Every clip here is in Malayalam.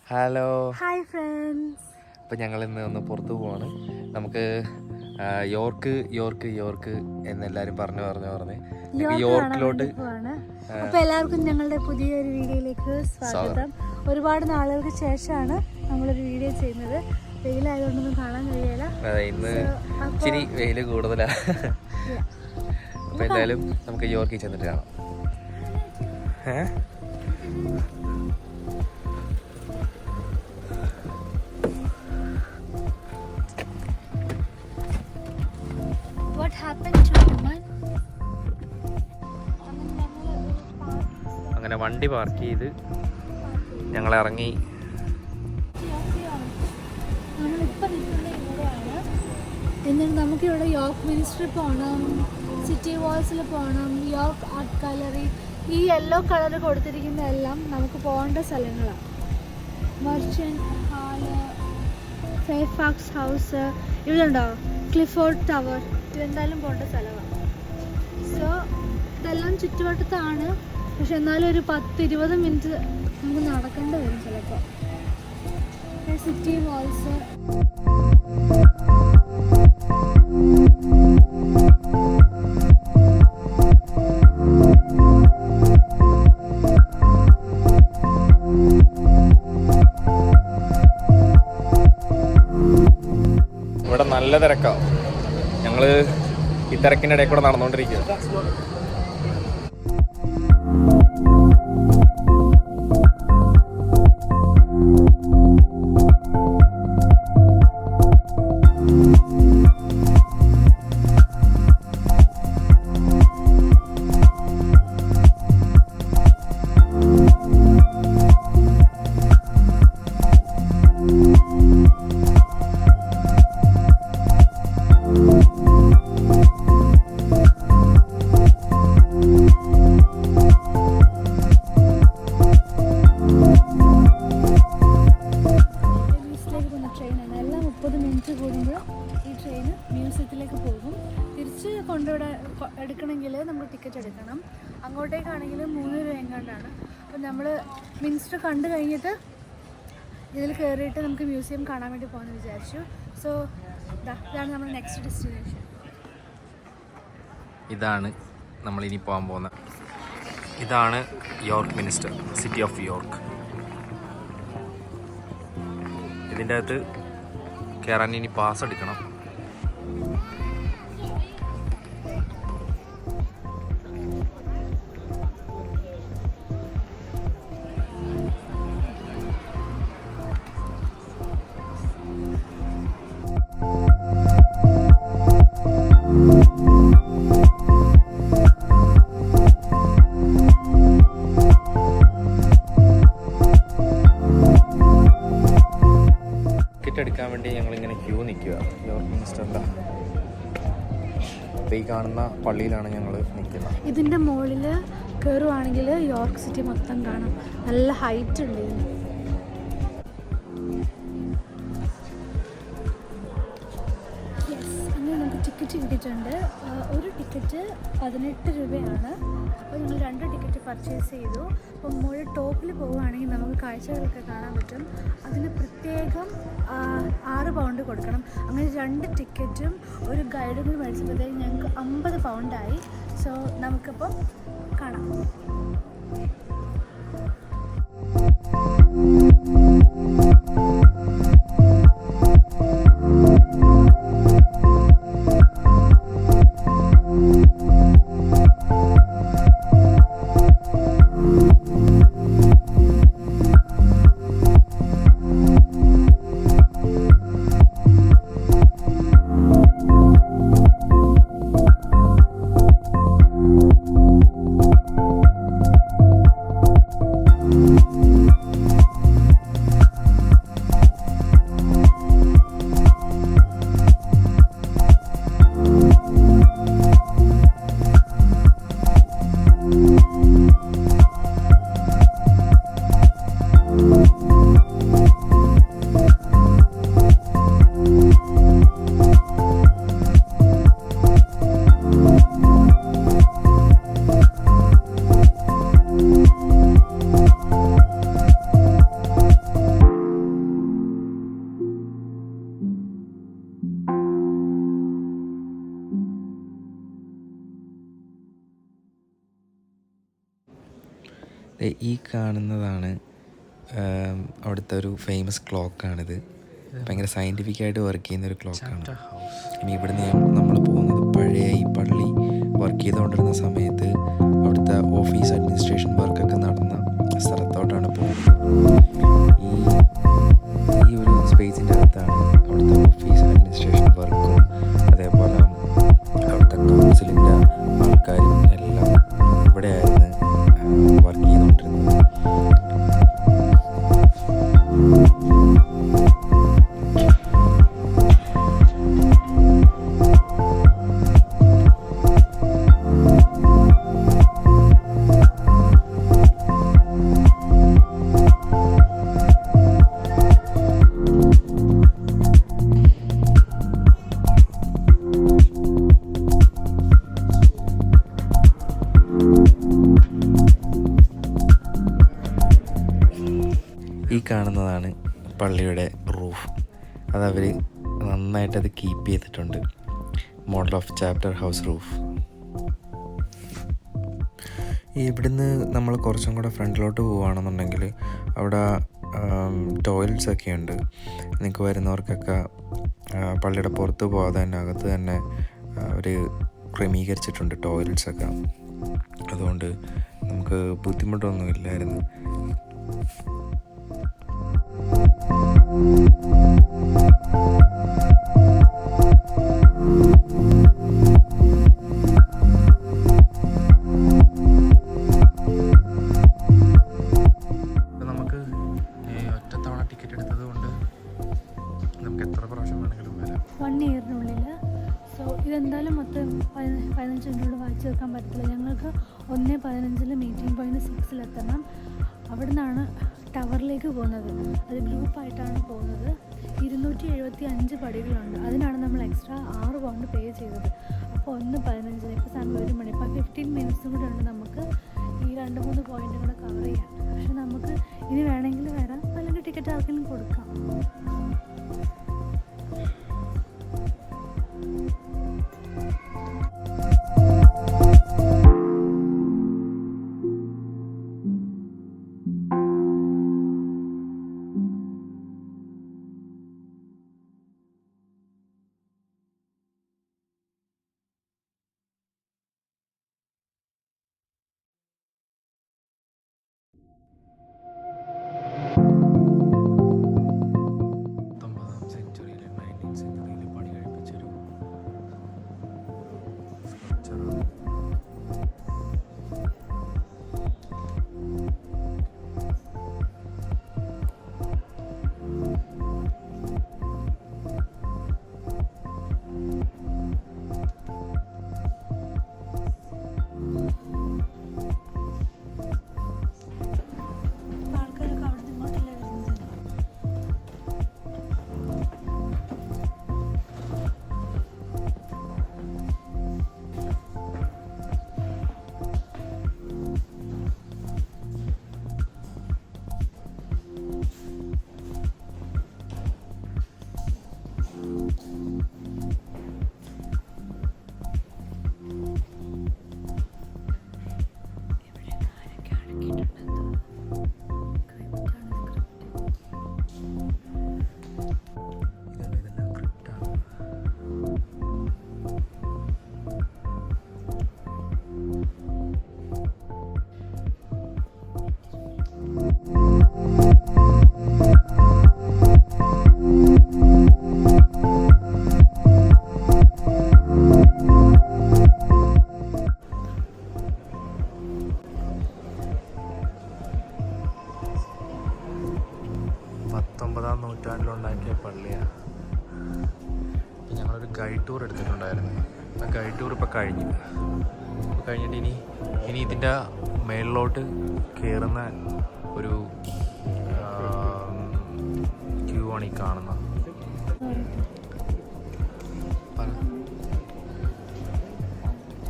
Hello hi friends. ഇപ്പം ഞങ്ങൾ ഇന്ന് ഒന്ന് പുറത്തു പോവാണ്. നമുക്ക് യോർക്ക് യോർക്ക് യോർക്ക് എന്നെല്ലാവരും പറഞ്ഞ് യോർക്കിലോട്ട് അപ്പോൾ എല്ലാവർക്കും ഞങ്ങളുടെ പുതിയൊരു വീഡിയോയിലേക്ക് സ്വാഗതം. ഒരുപാട് നാളുകൾക്ക് ശേഷമാണ് നമ്മളൊരു വീഡിയോ ചെയ്യുന്നത്. വെയിലായതുകൊണ്ടൊന്നും കാണാൻ കഴിയില്ല. ഇന്ന് ഇച്ചിരി വെയിൽ കൂടുതലാണ്. അപ്പം എന്തായാലും നമുക്ക് യോർക്കിൽ ചെന്നിട്ട് കാണാം. What happened to Aman? അങ്ങനെ വണ്ടി പാർക്ക് ചെയ്ത് ഞങ്ങൾ ഇറങ്ങി. നമ്മളിപ്പോൾ നിൽക്കുന്നത് ഇവിടെയാണ്. എന്നിട്ട് നമുക്കിവിടെ യോർക്ക് മിനിസ്റ്ററി പോകണം, സിറ്റി വാൾസിൽ പോകണം, യോർക്ക് ആർട്ട് ഗാലറി. ഈ യെല്ലോ കളർ കൊടുത്തിരിക്കുന്ന എല്ലാം നമുക്ക് പോകേണ്ട സ്ഥലങ്ങളാണ്. മർച്ചൻ്റ് ഹാള്, ഫെയർഫാക്സ് ഹൗസ്, ഇവിടെയുണ്ടോ ക്ലിഫോർഡ് ടവർ. ഇതെന്തായാലും പോകേണ്ട സ്ഥലമാണ്. സോ ഇതെല്ലാം ചുറ്റുവട്ടത്താണ്. പക്ഷെ എന്നാലും ഒരു 10-20 മിനിറ്റ് നമുക്ക് നടക്കേണ്ടി വരും ചിലപ്പോൾ. സിറ്റി വാൾസ്, ഇവിടെ നല്ല തിരക്കാണ്. ഞങ്ങൾ ഈ തിരക്കിൻ്റെ ഇടയിൽ കൂടെ നടന്നുകൊണ്ടിരിക്കുക. എടുക്കണമെങ്കിൽ നമ്മൾ ടിക്കറ്റ് എടുക്കണം. അങ്ങോട്ടേക്കാണെങ്കിൽ 3 രൂപ എങ്ങാണ്ടാണ്. അപ്പോൾ നമ്മൾ മിനിസ്റ്റർ കണ്ടു കഴിഞ്ഞിട്ട് ഇതിൽ കയറിയിട്ട് നമുക്ക് മ്യൂസിയം കാണാൻ വേണ്ടി പോകാമെന്ന് വിചാരിച്ചു. സോ ഇതാണ് നമ്മുടെ നെക്സ്റ്റ് ഡെസ്റ്റിനേഷൻ. ഇതാണ് നമ്മളിനി പോകാൻ പോകുന്നത്. ഇതാണ് York minister, city of York. ഇതിൻ്റെ അകത്ത് കയറാൻ ഇനി പാസ് എടുക്കണം. എടുക്കാൻ വേണ്ടി ഞങ്ങളിങ്ങനെ ക്യൂ നിൽക്കുക യോർക്ക് മിനിസ്റ്ററിൻ്റെ. അപ്പോൾ ഈ കാണുന്ന പള്ളിയിലാണ് ഞങ്ങൾ നിൽക്കുന്നത്. ഇതിൻ്റെ മുകളിൽ കയറുവാണെങ്കിൽ യോർക്ക് സിറ്റി മൊത്തം കാണാം. നല്ല ഹൈറ്റ് ഉണ്ട് ഇതിന്. അങ്ങനെ നമുക്ക് ടിക്കറ്റ് കിട്ടിയിട്ടുണ്ട്. ഒരു ടിക്കറ്റ് 18 രൂപയാണ്. അപ്പോൾ ഞങ്ങൾ 2 ടിക്കറ്റ് പർച്ചേസ് ചെയ്തു. അപ്പോൾ മുകളിൽ ടോപ്പിൽ പോവുകയാണെങ്കിൽ നമുക്ക് കാഴ്ചകളൊക്കെ കാണാൻ പറ്റും. അതിന് പ്രത്യേകം 6 പൗണ്ട് കൊടുക്കണം. അങ്ങനെ 2 ടിക്കറ്റും ഒരു ഗൈഡും കൂടി മേടിച്ചപ്പോഴത്തേക്ക് ഞങ്ങൾക്ക് 50 പൗണ്ടായി. സോ നമുക്കിപ്പം കാണാം. ഈ കാണുന്നതാണ് അവിടുത്തെ ഒരു ഫേമസ് ക്ലോക്കാണിത്. ഭയങ്കര സയൻറ്റിഫിക്കായിട്ട് വർക്ക് ചെയ്യുന്നൊരു ക്ലോക്കാണ്. ഇനി ഇവിടുന്ന് നമ്മൾ പോകുന്നത് പഴയ ഈ പള്ളി വർക്ക് ചെയ്തുകൊണ്ടിരുന്ന സമയത്ത് അവിടുത്തെ ഓഫീസ് അഡ്മിനിസ്ട്രേഷൻ വർക്കൊക്കെ നടന്ന സ്ഥലത്തോട്ടാണ് പോകുന്നത്. ഈ ഒരു സ്പേസിൻ്റെ അകത്താണ് അവിടുത്തെ ഓഫീസ് അഡ്മിനിസ്ട്രേഷൻ വർക്കും അതേപോലെ അവിടുത്തെ കൗൺസിലിൻ്റെ ആൾക്കാരും എല്ലാം ഇവിടെയായിരുന്നു വർക്ക് ചെയ്തുകൊണ്ടിരുന്നത്. ഈ കാണുന്നതാണ് പള്ളിയുടെ റൂഫ്. അതവർ നന്നായിട്ടത് കീപ്പ് ചെയ്തിട്ടുണ്ട്. Model of chapter house roof. ഇവിടുന്ന് നമ്മൾ കുറച്ചും കൂടെ ഫ്രണ്ടിലോട്ട് പോവുകയാണെന്നുണ്ടെങ്കിൽ അവിടെ ടോയ്ലറ്റ്സ് ഒക്കെ ഉണ്ട്. നിങ്ങൾക്ക് വരുന്നവർക്കൊക്കെ പള്ളിയുടെ പുറത്ത് പോകാതെ തന്നെ അകത്ത് തന്നെ അവർ ക്രമീകരിച്ചിട്ടുണ്ട് ടോയ്ലറ്റ്സൊക്കെ. അതുകൊണ്ട് നമുക്ക് ബുദ്ധിമുട്ടൊന്നും ഇല്ലായിരുന്നു. നമുക്ക് ഒറ്റത്തവണ ടിക്കറ്റ് എടുത്തത് കൊണ്ട് നമുക്ക് എത്ര പ്രാവശ്യം വേണമെങ്കിലും വരാം. 1 ഇയറിനുള്ളിൽ. സോ ഇതെന്തായാലും മൊത്തം 15 മിനിറ്റോട് വായിച്ചു തീർക്കാൻ പറ്റില്ല. ഞങ്ങൾക്ക് 1:15 മീറ്റിംഗ് പോയിന്റ് 6 എത്തണം. അവിടെ നിന്നാണ് ടവറിലേക്ക് പോകുന്നത്. അത് ഗ്രൂപ്പായിട്ടാണ് പോകുന്നത്. 275 പടികളുണ്ട്. അതിനാണ് നമ്മൾ എക്സ്ട്രാ 6 പൗണ്ട് പേ ചെയ്തത്. അപ്പോൾ 1:15 ഇപ്പോൾ സമയം 1 മണി. ഇപ്പോൾ 15 മിനിറ്റ്സും കൂടെ ഉണ്ട് നമുക്ക് ഈ 2-3 പോയിന്റും കൂടെ കവർ ചെയ്യാൻ. പക്ഷെ നമുക്ക് ഇനി വേണമെങ്കിൽ വരാം, അല്ലെങ്കിൽ ടിക്കറ്റ് ആർക്കെങ്കിലും കൊടുക്കാം. നൂറ്റാണ്ടിലുണ്ടാക്കിയ പള്ളിയാണ്. ഇപ്പം ഞങ്ങളൊരു ഗൈഡ് ടൂർ എടുത്തിട്ടുണ്ടായിരുന്നു. ആ ഗൈഡ് ടൂർ ഇപ്പോൾ കഴിഞ്ഞിട്ട് ഇനി ഇതിൻ്റെ മേളിലോട്ട് കയറുന്ന ഒരു ക്യൂ ആണ് ഈ കാണുന്നത്.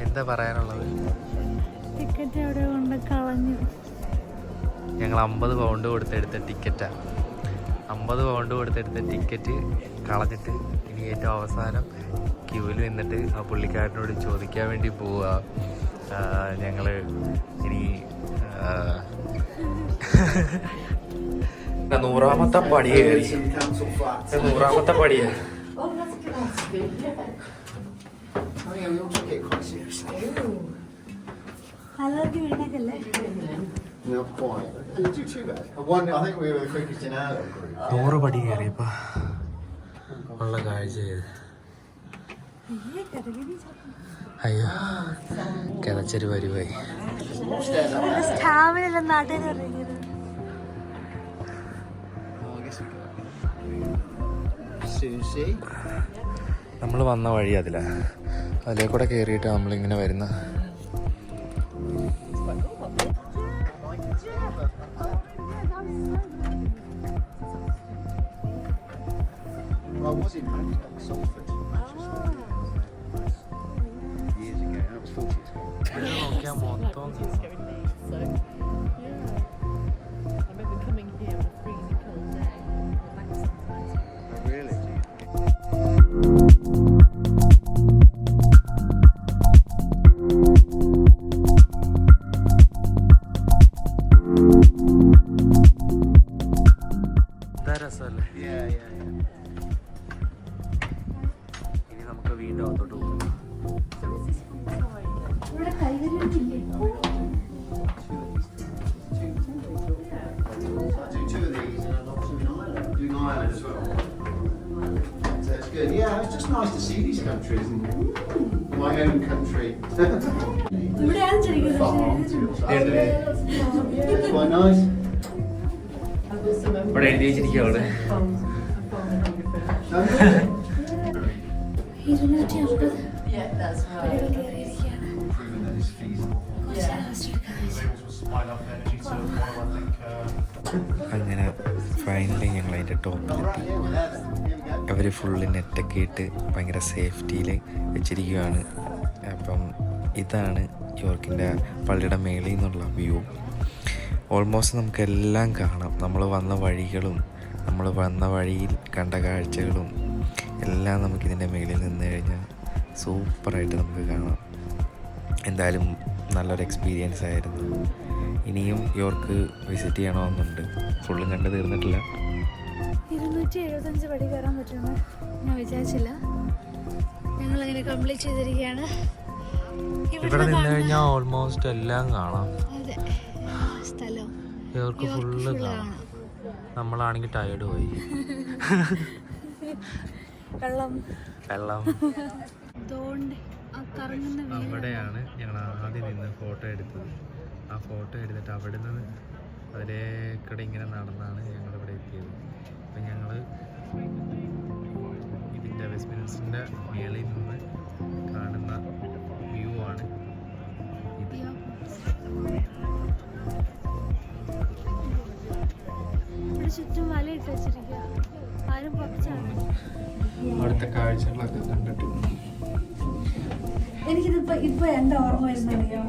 എന്താ പറയാനുള്ളത്? ടിക്കറ്റ് അവിടെ കൊണ്ട് കളഞ്ഞു. ഞങ്ങൾ 50 പൗണ്ട് കൊടുത്തെടുത്ത ടിക്കറ്റാണ്. 50 പൗണ്ട് കൊടുത്തെടുത്ത ടിക്കറ്റ് കളഞ്ഞിട്ട് ഇനി ഏറ്റവും അവസാനം ക്യൂവിൽ നിന്നിട്ട് ആ പുള്ളിക്കാരനോട് ചോദിക്കാൻ വേണ്ടി പോവുക. ഞങ്ങൾ ഇനി 100ാമത്തെ പടി കയറി. 100ാമത്തെ പടിയാ. Allergy വീണേക്കല്ലേ? Not quite. Didn't do too bad. I think we were the quickest in our group. 100 പടി കയറിയപ്പോ ഉള്ള കാഴ്ച ചെയ്ത്. അയ്യോ കിതച്ചൊരു വരുവായി. സ്റ്റാമിന നാട്ടിൽ ഇറങ്ങിയത്. Susie. നമ്മൾ വന്ന വഴി അതിലാ. അതിലേ കൂടെ കയറിയിട്ട് നമ്മളിങ്ങനെ വരുന്ന. I was in Salford, Manchester. Years ago. That was 40 years ago. നോക്കിയാൽ മൊത്തം Really? എന്താ രസമല്ലേ. Yeah. ഇനി നമുക്ക് വീണ്ടും അകത്തോട്ട് പോകും. ഇവിടെ കൈവരിയില്ലേ? I do 2 of these and I'm also in Ireland. I'm doing Ireland as well. So it's good. Yeah, it's just nice to see these countries and my own country. ഇവിടെയാണ് ശരിക്കും. It's quite nice. ഇവിടെ എഴുതി വെച്ചിരിക്കുക അവിടെ. 250 Yeah, that's right. പടികൾ കയറിയിരിക്കുകയാണ്. Proving that it's feasible. അങ്ങനെ ഫൈനലി ഞങ്ങൾ അതിൻ്റെ ടോപ്പിലെത്തി. Yeah, we're there then. Here we go. അവർ ഫുള്ള് നെറ്റൊക്കെ ഇട്ട് ഭയങ്കര സേഫ്റ്റിയിൽ വെച്ചിരിക്കുകയാണ്. അപ്പം ഇതാണ് യോർക്കിൻ്റെ പള്ളിയുടെ മേളിൽ നിന്നുള്ള വ്യൂ. ഓൾമോസ്റ്റ് നമുക്കെല്ലാം കാണാം. നമ്മൾ വന്ന വഴികളും നമ്മൾ വന്ന വഴിയിൽ കണ്ട കാഴ്ചകളും എല്ലാം നമുക്കിതിൻ്റെ മേളിൽ നിന്ന് കഴിഞ്ഞാൽ സൂപ്പറായിട്ട് നമുക്ക് കാണാം. എന്തായാലും നല്ലൊരു എക്സ്പീരിയൻസ് ആയിരുന്നു. ഇനിയും യോർക്ക് വിസിറ്റ് ചെയ്യണമെന്നുണ്ട്. ഫുള്ളും കണ്ട് തീർന്നിട്ടില്ല. 275 പടി കയറാൻ പറ്റുമെന്ന് ഞാൻ വിചാരിച്ചില്ല. ഞങ്ങളങ്ങനെ കംപ്ലീറ്റ് ചെയ്തിരിക്കുകയാണ്. ഇവിടെ നിന്ന് കഴിഞ്ഞാൽ ഓൾമോസ്റ്റ് എല്ലാം കാണാം. അതെ, സ്ഥലം യോർക്ക് ഫുള്ള് കാണാം. നമ്മളാണെങ്കിൽ ടയേർഡ് പോയി. വെള്ളം തോണ്ടി ആ കറങ്ങുന്ന അവിടെയാണ് ഞങ്ങൾ ആദ്യം നിന്ന് ഫോട്ടോ എടുത്തത്. ആ ഫോട്ടോ എടുത്തിട്ട് അവിടെ നിന്ന് അതിലേക്കൂടെ ഇങ്ങനെ നടന്നാണ് ഞങ്ങളിവിടെ എത്തിയത്. അപ്പം ഞങ്ങൾ ഇതിൻ്റെ വെസ്റ്റ്മിൻസ്റ്ററിൻ്റെ മേളിൽ നിന്ന് കാണുന്ന വ്യൂ ആണ് ഇത്. ഇവിടെ ചുറ്റും വലയിട്ട് വെച്ചിരിക്കുക. ആരും പുറത്താണ്. അവിടുത്തെ കാഴ്ചകളൊക്കെ കണ്ടിട്ട് എനിക്കിതിപ്പോ എന്താ ഓർമ്മ വരുന്നറിയോ?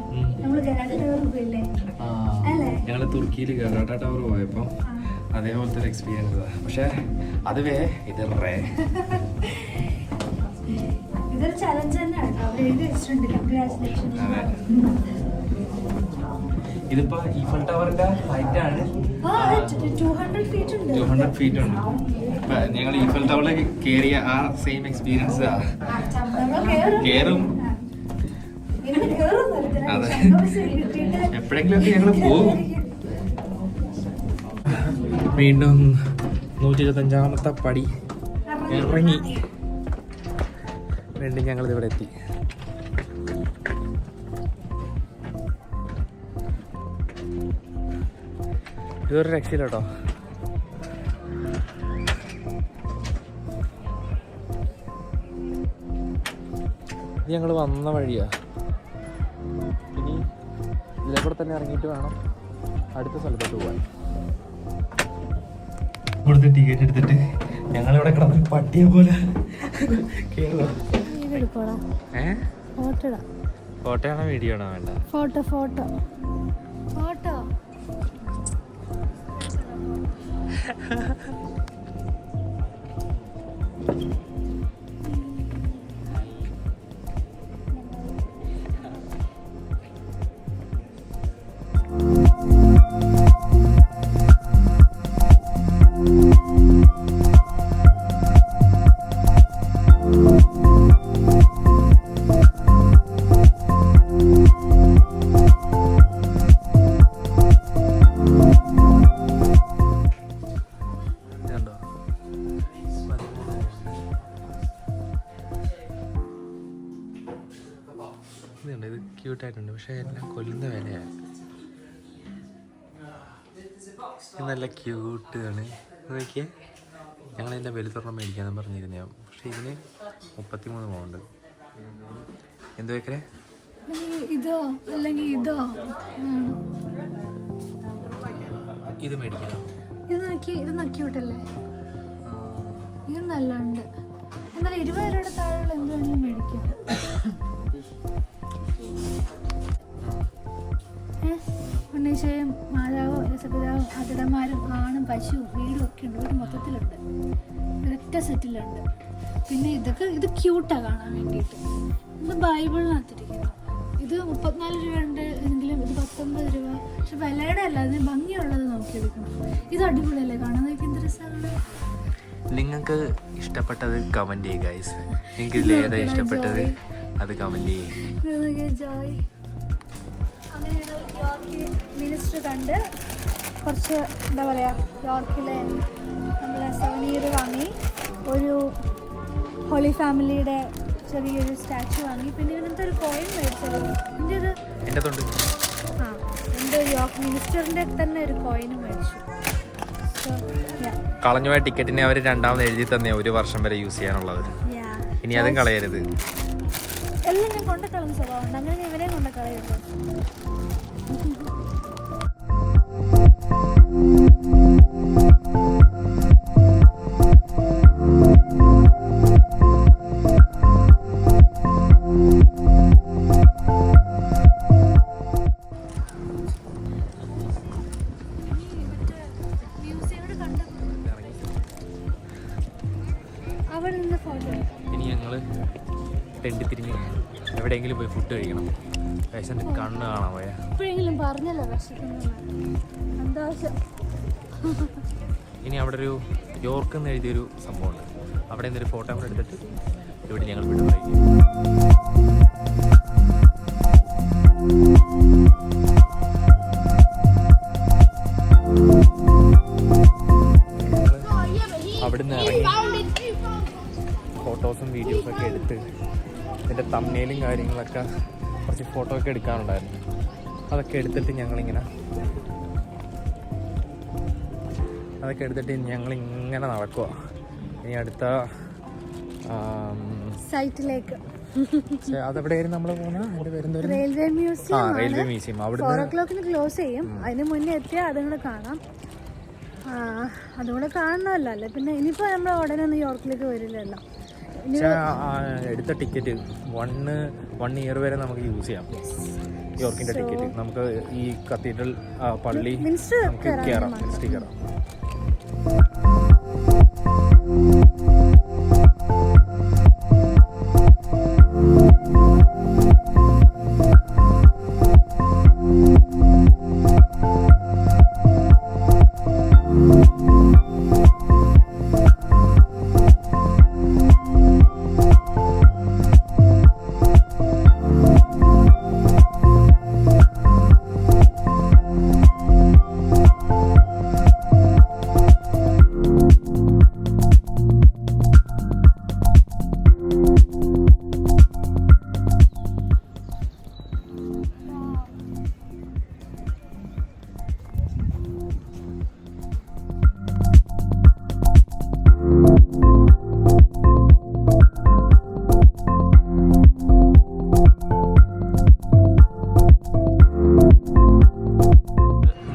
നമ്മള് ഗരാട്ട ടവർ ഇല്ലേ അല്ലേ? ഞങ്ങൾ തുർക്കിയിൽ ഗറാട്ട ടവർ പോയപ്പോൾ അതേപോലത്തെ ഒരു എക്സ്പീരിയൻസ്. പക്ഷേ അത് ഇത് റേ ഇതൊരു ചലഞ്ച് തന്നെയാണ് കേട്ടോ. അവർ എഴുതി വെച്ചിട്ടുണ്ട് കൺഗ്രാറ്റുലേഷൻ. ഇതിപ്പോ ഈഫൽ ടവറിന്റെ ഹൈറ്റ് ആണ് 200 ഫീറ്റ് ഉണ്ട്. 200 ഫീറ്റ് ഉണ്ട്. ഇപ്പൊ ഞങ്ങൾ ഈഫൽ ടവറിൽ കയറിയ ആ സെയിം എക്സ്പീരിയൻസ് കേറും. അതെ, എപ്പോഴെങ്കിലുമൊക്കെ ഞങ്ങൾ പോകും. വീണ്ടും 125ാമത്തെ പടി ഇറങ്ങി വീണ്ടും ഞങ്ങളിവിടെ എത്തി. ഇതൊരു രക്ഷയില്ല കേട്ടോ. ഇത് ഞങ്ങൾ വന്ന വഴിയാ. ഇനി ഇതിലേക്കൂടെ തന്നെ ഇറങ്ങിയിട്ട് വേണം അടുത്ത സ്ഥലത്തോട്ട് പോകാൻ. ഇവിടുത്തെ ടിക്കറ്റ് എടുത്തിട്ട് ഞങ്ങളിവിടെ കിടന്ന് പട്ടിയെ പോലെ കേറുക. ഫോട്ടോ ആണോ വീഡിയോ ആണോ വേണ്ട? ഫോട്ടോ ക്യൂട്ടായിട്ടുണ്ട്, പക്ഷേ എല്ലാം കൊല്ലുന്ന വിലയാണ്. ഇത് നല്ല ക്യൂട്ടാണ്. നോക്കിയേ, ഞങ്ങളതിൻ്റെ വലുതൊരെണ്ണം മേടിക്കാമെന്ന് പറഞ്ഞിരുന്നേ, പക്ഷേ ഇതിന് 33 പൗണ്ട്. എന്ത് വെക്കേ? ഇതോ അല്ലെങ്കിൽ ഇതോ? ഇത് മേടിക്കാം. ഇത് ക്യൂട്ടല്ലേ? ഇത് നല്ലുണ്ട്. എന്നാലും 20 രൂപയുടെ താഴെയുള്ള എന്ത് വേണമെങ്കിലും മേടിക്കാം. ഉണ്ണീശയും മാതാവും രസപിതാവും അതിടന്മാരും ആണും പശുവും വീടും ഒക്കെ ഉണ്ട്. ഒരു മൊത്തത്തിലുണ്ട്, ഒരൊറ്റ സെറ്റിലുണ്ട്. പിന്നെ ഇത് ക്യൂട്ടാണ് കാണാൻ വേണ്ടിയിട്ട്. ഇത് ബൈബിളിനകത്തിരിക്കുന്നു. ഇത് 34 രൂപയുണ്ട് എങ്കിലും ഇത് 19 രൂപ. പക്ഷെ വിലയുടെ അല്ല, അതിന് ഭംഗിയുള്ളത് നോക്കിയെടുക്കണം. ഇത് അടിപൊളിയല്ലേ കാണാൻ? നോക്കി എന്ത് രസമാണ്. നിങ്ങൾക്ക് ഇഷ്ടപ്പെട്ടത് കമൻറ്റ് ചെയ്യുക ഗൈസ്. നിങ്ങൾക്ക് ഇതിൽ ഏതാ ഇഷ്ടപ്പെട്ടത് അത് കമൻറ്റ് ചെയ്യും. ജോയ് അങ്ങനെ യോർക്ക് മിനിസ്റ്റർ കണ്ട് കുറച്ച് എന്താ പറയുക, യോർക്കിലെ നമ്മൾ സവനീർ വാങ്ങി, ഒരു ഹോളി ഫാമിലിയുടെ ചെറിയൊരു സ്റ്റാച്ചു വാങ്ങി, പിന്നെ ഇങ്ങനത്തെ ഒരു കോയിൻ മേടിച്ചത്. എൻ്റെ യോർക്ക് മിനിസ്റ്ററിൻ്റെ തന്നെ ഒരു കോയിനും മേടിച്ചു. കളഞ്ഞുപോയ ടിക്കറ്റിനെ അവർ രണ്ടാമത് എഴുതി തന്നെ 1 വർഷം വരെ യൂസ് ചെയ്യാനുള്ളത്. ഇനി അതും കളയരുത്. എല്ലാം ഞാൻ കൊണ്ടുകളയുന്ന സ്വഭാവമുണ്ട്, അങ്ങനെ ഇവരെ കൊണ്ടുകളയരുത്. ഇനി ഞങ്ങൾ തെണ്ടി തിരിഞ്ഞ് എവിടെയെങ്കിലും പോയി ഫുഡ് കഴിക്കണം. പേശൻ്റെ കണ്ണ് കാണാൻ പോയാ എപ്പോഴെങ്കിലും പറഞ്ഞല്ലോ ഇനി അവിടെ ഒരു യോർക്ക് എന്ന് എഴുതിയൊരു സംഭവമുണ്ട്. അവിടെ നിന്നൊരു ഫോട്ടോ കൂടെ എടുത്തിട്ട് ഇവിടെ ഞങ്ങൾ വിടും. അവിടുന്ന് ഇറങ്ങി ഫോട്ടോസും വീഡിയോസൊക്കെ എടുത്ത് ഇതിൻ്റെ തമ്മിലും കാര്യങ്ങളൊക്കെ കുറച്ച് ഫോട്ടോ ഒക്കെ എടുക്കാനുണ്ടായിരുന്നു. അതൊക്കെ എടുത്തിട്ട് ഞങ്ങളിങ്ങനെ നടക്കുക. ഇനി അടുത്ത സൈറ്റിലേക്ക്. അതെവിടെയായിരുന്നു നമ്മൾ പോകുന്നത്? Railway museum. അവിടെ 4 o'clock ക്ലോസ് ചെയ്യും. അതിന് മുന്നേ എത്തിയാൽ അതും കൂടെ കാണാം. അതുകൂടെ കാണണമല്ലോ, അല്ലേ? പിന്നെ ഇനിയിപ്പോൾ നമ്മൾ ഉടനെ ഒന്നും യോർക്കിലേക്ക് വരില്ലല്ലോ. എടുത്ത ടിക്കറ്റ് 1 year വരെ നമുക്ക് യൂസ് ചെയ്യാം. യോർക്കിന്റെ ടിക്കറ്റ് നമുക്ക് ഈ കത്തീഡ്രൽ പള്ളി നമുക്ക് കയറാം.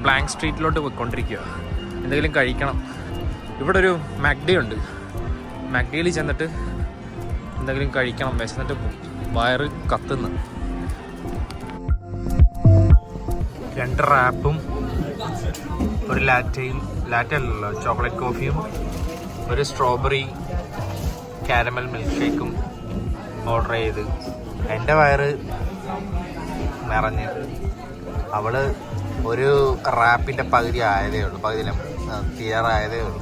ബ്ലാങ്ക് സ്ട്രീറ്റിലോട്ട് പോയിക്കൊണ്ടിരിക്കുക. എന്തെങ്കിലും കഴിക്കണം. ഇവിടെ ഒരു മാക്ഡി ഉണ്ട്. മാക്ഡിയിൽ ചെന്നിട്ട് എന്തെങ്കിലും കഴിക്കണം. വിശന്നിട്ട് വയറ് കത്തുന്നു. 2 റാപ്പും ഒരു ലാറ്റല്ലോ ചോക്ലേറ്റ് കോഫിയും ഒരു സ്ട്രോബെറി കാരമൽ മിൽക്ക് ഷേക്കും ഓർഡർ ചെയ്ത് എൻ്റെ വയറ് നിറഞ്ഞ്. അവള് ഒരു റാപ്പിൻ്റെ പകുതി ആയതേ ഉള്ളൂ, തീരാറായതേ ഉള്ളൂ.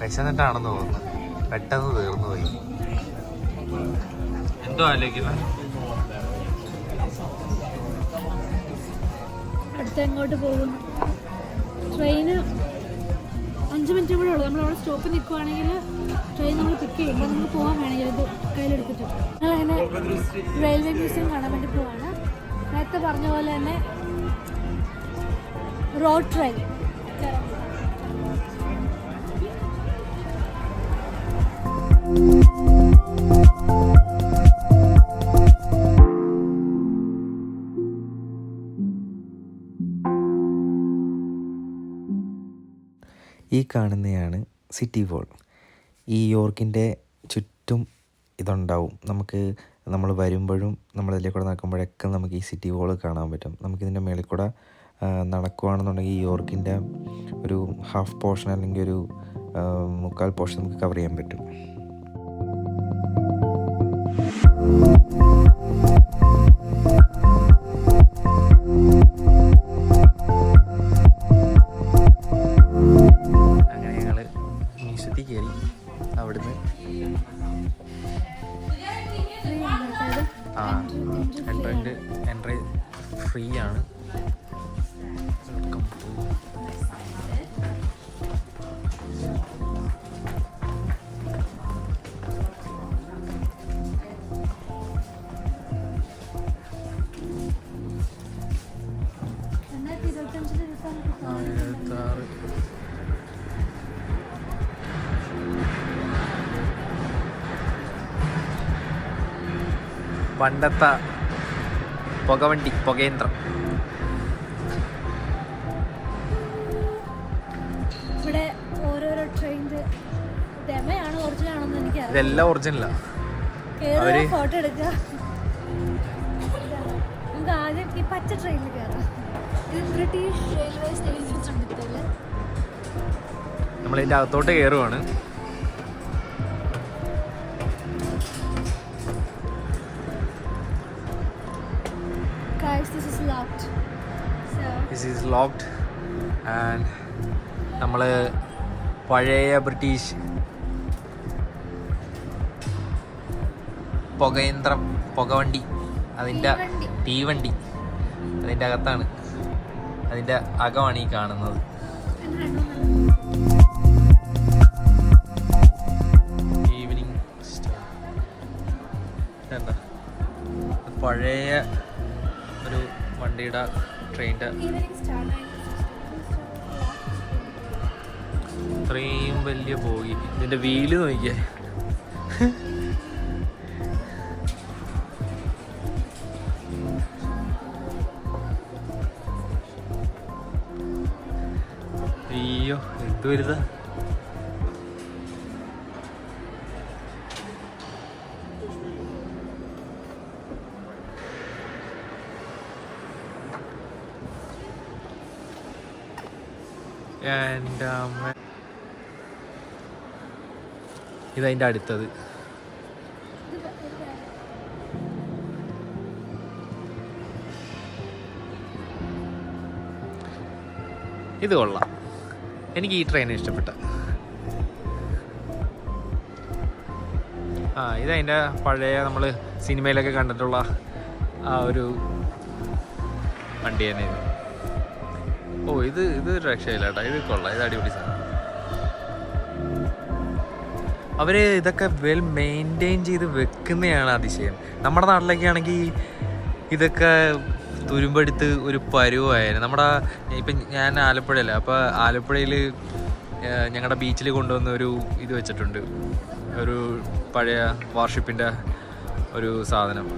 വിശന്നിട്ടാണെന്ന് തോന്നുന്നു, പെട്ടെന്ന് തീർന്നു പോയി. എന്തോ ആലോചിക്കുന്നത്. അടുത്ത് എങ്ങോട്ട് പോകും? ട്രെയിന് 5 minute മിനിറ്റ് കൂടെ ഉള്ളൂ. നമ്മൾ അവിടെ സ്റ്റോപ്പിൽ നിൽക്കുവാണെങ്കിൽ ട്രെയിൻ നമ്മൾ പിക്ക് ചെയ്യുമ്പോൾ നമുക്ക് പോകാൻ വേണമെങ്കിൽ ഇത് കയ്യിലെടുത്തിട്ട് ഞങ്ങളങ്ങനെ റെയിൽവേ മ്യൂസിയം കാണാൻ വേണ്ടി പോവാണ്. നേരത്തെ പറഞ്ഞ പോലെ തന്നെ റോഡ് ട്രെയിൻ. ഈ കാണുന്നതാണ് സിറ്റി വാൾ. ഈ യോർക്കിൻ്റെ ചുറ്റും ഇതുണ്ടാവും. നമ്മൾ വരുമ്പോഴും നമ്മളിതിലെ കൂടെ നടക്കുമ്പോഴൊക്കെ നമുക്ക് ഈ സിറ്റി വാൾ കാണാൻ പറ്റും. നമുക്കിതിൻ്റെ മേളിൽ കൂടെ നടക്കുകയാണെന്നുണ്ടെങ്കിൽ ഈ യോർക്കിൻ്റെ ഒരു ഹാഫ് പോർഷൻ അല്ലെങ്കിൽ ഒരു 3/4 പോർഷൻ നമുക്ക് കവർ ചെയ്യാൻ പറ്റും. അങ്ങനെ ഞങ്ങൾ മ്യൂസിയത്തിൽ കയറി. അവിടുന്ന് എൻട്രി ഫ്രീ ആണ്. പണ്ടത്തെ പുകയന്ത്രം. ഇവിടെ ഓരോരോ ട്രെയിനിന്റെ ഡെമോയാണോ ഒറിജിനൽ ആണോ എന്ന് എനിക്കറിയാം. ഇതെല്ലാം ഒറിജിനലാ. ഫോട്ടോ എടുക്കുക. നമുക്ക് ആദ്യം ഈ പച്ച ട്രെയിനിൽ കയറാം. ഇത് ബ്രിട്ടീഷ് റെയിൽവേ സ്റ്റേഷൻസ് ഉണ്ട്. നമ്മളിതിൻ്റെ അകത്തോട്ട് കയറുവാണ്. This is locked and നമ്മൾ പഴയ ബ്രിട്ടീഷ് പുകവണ്ടി, അതിൻ്റെ തീവണ്ടി അതിൻ്റെ അകത്താണ്. അതിൻ്റെ അകമാണ് ഈ കാണുന്നത്. ഈവനിങ് എന്താ പഴയ ഒരു വണ്ടിയുടെ ട്രെയിനിൻ്റെ ഇത്രയും വലിയ പോയി. ഇതിൻ്റെ വീല് നോക്കിയേ. അയ്യോ എന്ത് വലുതാ. ഇതതിൻ്റെ അടുത്തത്. ഇത് കൊള്ളാം. എനിക്ക് ഈ ട്രെയിൻ ഇഷ്ടപ്പെട്ട. ഇതതിൻ്റെ പഴയ നമ്മൾ സിനിമയിലൊക്കെ കണ്ടിട്ടുള്ള ആ ഒരു വണ്ടി തന്നെ ഇത്. ഇത് രക്ഷയില്ല കേട്ടോ. ഇത് കൊള്ളാം. ഇത് അടിപൊളി സാധനം. അവർ ഇതൊക്കെ വെൽ മെയിൻറ്റെയിൻ ചെയ്ത് വെക്കുന്നതാണ് അതിശയം. നമ്മുടെ നാട്ടിലൊക്കെ ആണെങ്കിൽ ഇതൊക്കെ തുരുമ്പെടുത്ത് ഒരു പരുവായിരുന്നു. ഇപ്പം ഞാൻ ആലപ്പുഴയല്ല. അപ്പോൾ ആലപ്പുഴയിൽ ഞങ്ങളുടെ ബീച്ചിൽ കൊണ്ടുവന്ന ഒരു ഇത് വെച്ചിട്ടുണ്ട്. ഒരു പഴയ വാർഷിപ്പിൻ്റെ ഒരു സാധനം.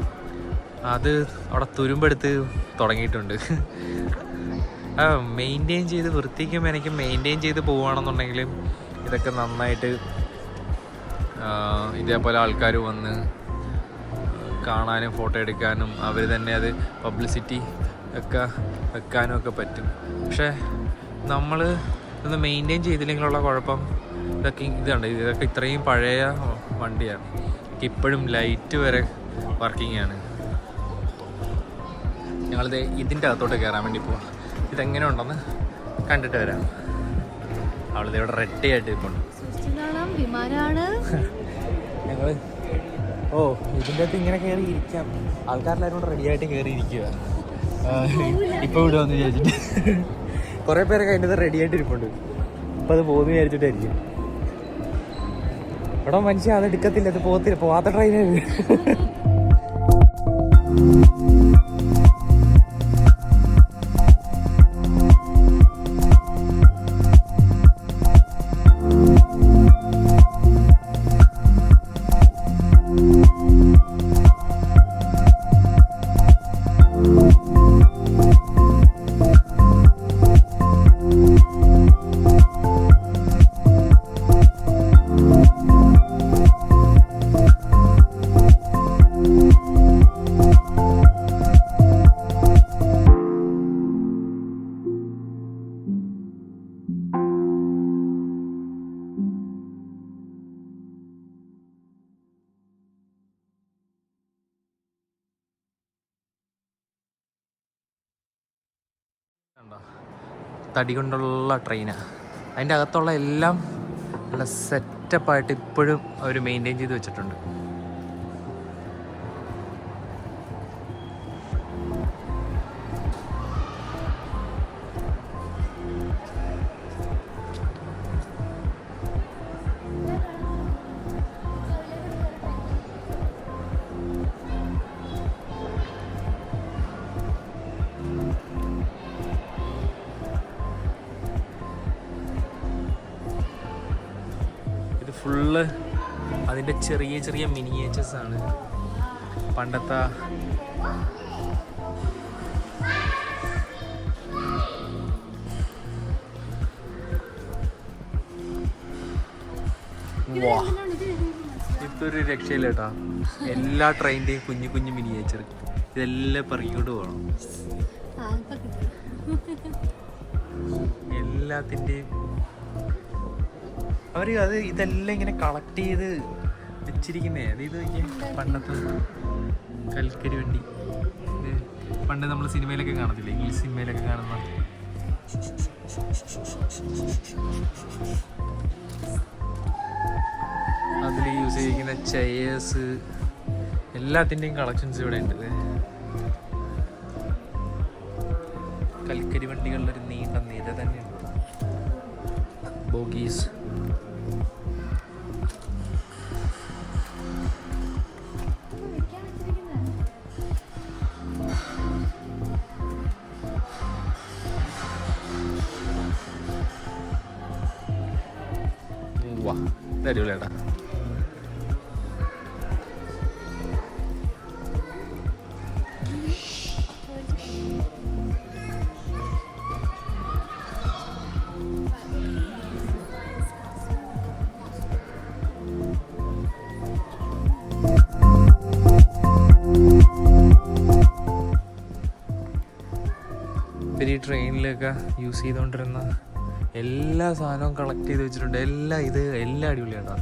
അത് അവിടെ തുരുമ്പെടുത്ത് തുടങ്ങിയിട്ടുണ്ട്. മെയിൻറ്റെയിൻ ചെയ്ത് വൃത്തിക്കും എനിക്ക് മെയിൻറ്റെയിൻ ചെയ്ത് പോവുകയാണെന്നുണ്ടെങ്കിൽ ഇതൊക്കെ നന്നായിട്ട് ഇതേപോലെ ആൾക്കാർ വന്ന് കാണാനും ഫോട്ടോ എടുക്കാനും അവർ തന്നെ അത് പബ്ലിസിറ്റി ഒക്കെ വെക്കാനും ഒക്കെ പറ്റും. പക്ഷേ നമ്മൾ ഇതൊന്ന് മെയിൻറ്റെയിൻ ചെയ്തില്ലെങ്കിലുള്ള കുഴപ്പം ഇതൊക്കെ ഇത്രയും പഴയ വണ്ടിയാണ്. ഇപ്പോഴും ലൈറ്റ് വരെ വർക്കിംഗ് ആണ്. ഞങ്ങളിത് ഇതിൻ്റെ അകത്തോട്ട് കയറാൻ വേണ്ടി പോവാം. ഇതെങ്ങനെ ഉണ്ടെന്ന് കണ്ടിട്ട് വരാം. അവളിത് ഇവിടെ റെഡി ആയിട്ട് ഇപ്പോൾ വിമാനമാണ് ഞങ്ങൾ ഇതിൻ്റെ അകത്ത് ഇങ്ങനെ കയറി ഇരിക്കാം. ആൾക്കാരെല്ലാവരും കൂടെ റെഡി ആയിട്ട് കയറി ഇരിക്കുക. ഇപ്പോൾ വിടുമെന്ന് വിചാരിച്ചിട്ട് കുറേ പേരൊക്കെ അതിൻ്റെ റെഡി ആയിട്ട് ഇരിപ്പുണ്ട്. ചിലപ്പോൾ അത് പോകുന്നു വിചാരിച്ചിട്ടായിരിക്കും. ഇവിടെ മനുഷ്യൻ അത് എടുക്കത്തില്ല, അത് പോകത്തില്ല, പോവാത്ത ട്രെയിനാണ്. തടി കൊണ്ടുള്ള ട്രെയിനാണ്. അതിൻ്റെ അകത്തുള്ള എല്ലാം നല്ല സെറ്റപ്പായിട്ട് ഇപ്പോഴും അവർ മെയിൻറ്റെയിൻ ചെയ്ത് വെച്ചിട്ടുണ്ട്. ഫുള്ള് അതിൻ്റെ ചെറിയ ചെറിയ മിനിയേച്ചേഴ്സ് ആണ്. പണ്ടത്തെ ഇതൊരു രക്ഷയില്ല കേട്ടോ. എല്ലാ ട്രെയിനിൻ്റെയും കുഞ്ഞു കുഞ്ഞു മിനിയേച്ചർ ഇതെല്ലാം പറക്കിക്കൊണ്ട് പോകണം. എല്ലാത്തിൻ്റെയും അവർ അത് ഇതെല്ലാം ഇങ്ങനെ കളക്ട് ചെയ്ത് വെച്ചിരിക്കുന്നേ. ഇത് പണ്ടത്തെ കൽക്കരി വണ്ടി. ഇത് പണ്ട് നമ്മൾ സിനിമയിലൊക്കെ കാണത്തില്ലേ, ഇംഗ്ലീഷ് സിനിമയിലൊക്കെ കാണുന്ന അതിൽ യൂസ് ചെയ്തിരിക്കുന്ന ചെയേഴ്സ് എല്ലാത്തിൻ്റെയും കളക്ഷൻസ് ഇവിടെ ഉണ്ട്. കൽക്കരി വണ്ടികളുടെ ഒരു നീണ്ട നിര തന്നെയുണ്ട്. ബോഗീസ് അടിപൊളിയാട്ടാ. ഇവർ ഈ ട്രെയിനിലൊക്കെ യൂസ് ചെയ്തുകൊണ്ടിരുന്ന എല്ലാ സാധനവും കളക്ട് ചെയ്ത് വെച്ചിട്ടുണ്ട്. എല്ലാം അടിപൊളിയാട്ടോ.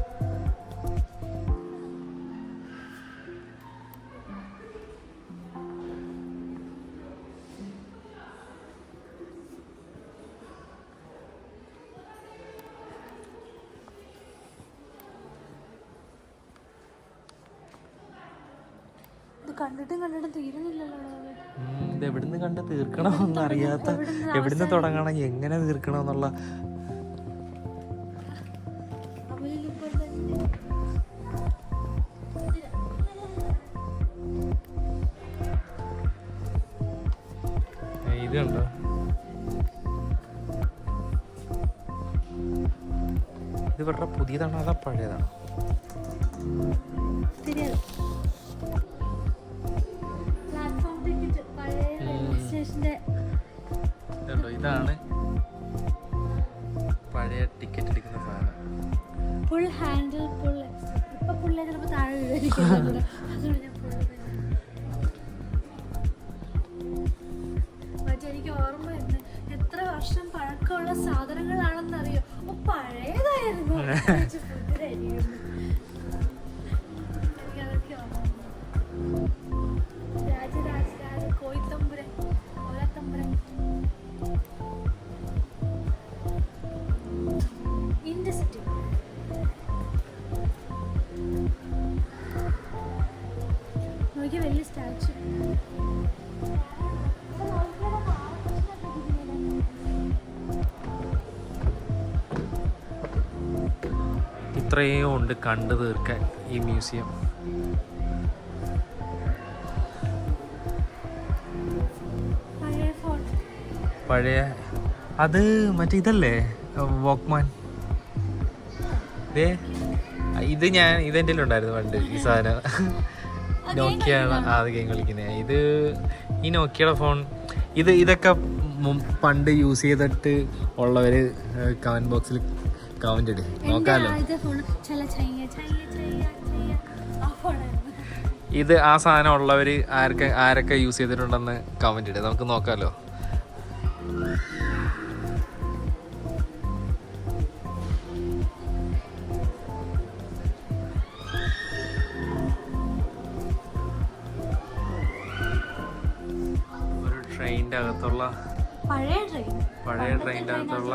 കണ്ടിട്ടും തീരുന്നില്ലല്ലോ. ഇത് എവിടുന്ന് കണ്ട് തീർക്കണമെന്ന് അറിയാത്ത, എവിടുന്ന് തുടങ്ങണം, എങ്ങനെ തീർക്കണം എന്നുള്ള ഇത് കണ്ടോ. ഇത് വളരെ പുതിയതാണോ അതാ പഴയതാണോ? ഇതാണ് പഴയ ടിക്കറ്റ് എടുക്കുന്ന സാധനം. Full handle full. ഇപ്പൊ പുള്ളി ചിലപ്പോൾ താഴെ വീഴാതിരിക്കുന്നുണ്ട്. അതുകൊണ്ട് ഞാൻ മറ്റേ എനിക്ക് ഓർമ്മ വരുന്നത് എത്ര വർഷം പഴക്കമുള്ള സാധനങ്ങളാണെന്നറിയോ. പഴയതായിരുന്നു. എനിക്കതൊക്കെ ഓർമ്മ. രാജ കോയിത്തമ്പുരൻ, ഓലത്തമ്പുരൻ. ഇൻഡസ്ട്രി നോക്കിയ വലിയ സ്റ്റാച്ചു. അത്രയും ഉണ്ട് കണ്ടു തീർക്കാൻ ഈ മ്യൂസിയം. പഴയ അത് മറ്റേ ഇതല്ലേ വോക്ക്മാൻ. ഇത് ഇതെൻ്റെ ഉണ്ടായിരുന്നു പണ്ട് ഈ സാധനം. നോക്കിയാണ് അത് ഗെയിം കളിക്കുന്നത്. ഇത് ഈ നോക്കിയുടെ ഫോൺ ഇതൊക്കെ പണ്ട് യൂസ് ചെയ്തിട്ട് ഉള്ളവര് കമന്റ് ബോക്സിൽ കമന്റ് ഇടും, നോക്കാലോ. ഇത് ആ സാധനം ഉള്ളവര് ആരൊക്കെ യൂസ് ചെയ്തിട്ടുണ്ടെന്ന് കമന്റ് ഇടും, നമുക്ക് നോക്കാലോ. ഒരു ട്രെയിനിന്റെ അകത്തുള്ള പഴയ ട്രെയിനിന്റെ അകത്തുള്ള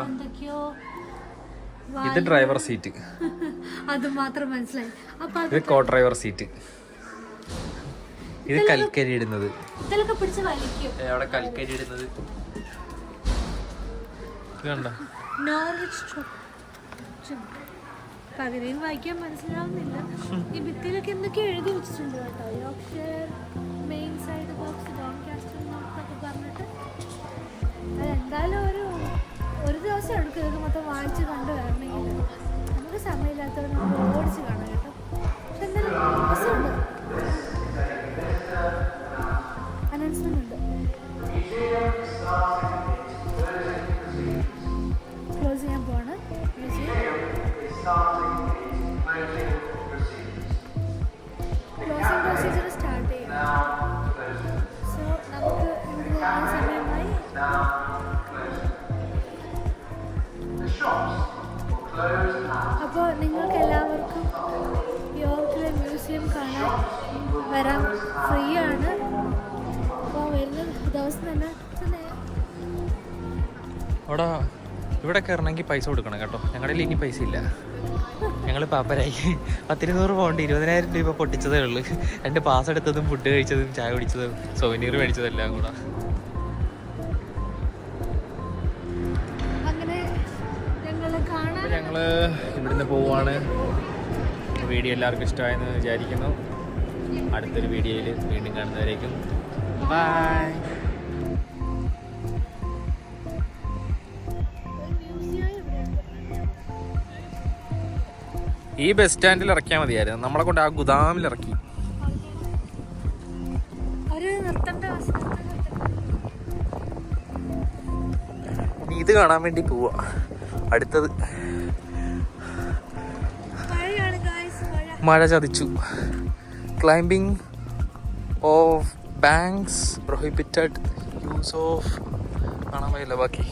ഇത് ഡ്രൈവർ സീറ്റ്, അത് മാത്രം മനസ്സിലായി. ഇത് കോ ഡ്രൈവർ സീറ്റ്. ഇത് കൽക്കരി ഇടുന്നത്, ഇതിലൊക്കെ പിടിച്ച് വലിക്കും. അവിടെ കൽക്കരി ഇടുന്നത് കണ്ടോ. പകുതിയും വായിക്കാൻ മനസ്സിലാവുന്നില്ല. ഈ ഭിത്തിയിലൊക്കെ എന്തൊക്കെയോ എഴുതി വെച്ചിട്ടുണ്ട് കേട്ടോ. Yorkshire main side box Doncaster എന്നൊക്കെ പറഞ്ഞിട്ട്. അതെന്തായാലും ഒരു ദിവസം എടുക്കും ഇതൊക്കെ മൊത്തം വായിച്ച് കണ്ടു വരണമെങ്കിൽ. നമുക്ക് സമയമില്ലാത്തവർ നമ്മൾ ഓടിച്ച് കാണാം കേട്ടോ. പക്ഷെ എന്തായാലും രസമുണ്ട്. അനൗൺസ്മെന്റ് ഉണ്ട്. ക്ലോസ് ചെയ്യാൻ പോവാണ്. ക്ലോസിംഗ് പ്രൊസീജിയർ സ്റ്റാർട്ട് ചെയ്യും. സോ നമുക്ക് ഇവിടുന്ന് പോകുന്ന സമയമായി. അപ്പോൾ നിങ്ങൾക്ക് എല്ലാവർക്കും യോർക്കിലെ മ്യൂസിയം കാണാൻ വരാൻ ഫ്രീ ആണ്. അപ്പോൾ വരുന്ന ദിവസം തന്നെ ഇവിടെ കയറണമെങ്കിൽ പൈസ കൊടുക്കണം കേട്ടോ. ഞങ്ങളുടെ ഇനി പൈസ ഇല്ല, ഞങ്ങൾ പാപ്പരായി. 10-200 പൗണ്ട് 20,000 രൂപ പൊട്ടിച്ചതേ ഉള്ളൂ. 2 പാസ് എടുത്തതും ഫുഡ് കഴിച്ചതും ചായ കുടിച്ചതും സോവനീർ മേടിച്ചതും എല്ലാം കൂടെ. ഞങ്ങൾ ഇവിടുന്ന് പോവാണ്. വീഡിയോ എല്ലാവർക്കും ഇഷ്ടമായെന്ന് വിചാരിക്കുന്നു. അടുത്തൊരു വീഡിയോയിൽ വീണ്ടും കാണുന്നവരേക്കും ബൈ. ഈ ബസ് സ്റ്റാൻഡിൽ ഇറക്കിയാൽ മതിയായിരുന്നു, നമ്മളെ കൊണ്ട് ആ ഗുദാമിൽ ഇറക്കി. ഇത് കാണാൻ വേണ്ടി പോവാ. അടുത്തത് മഴ ചതിച്ചു. Climbing of banks prohibited use of കാണാൻ വയ്യല്ലോ ബാക്കി.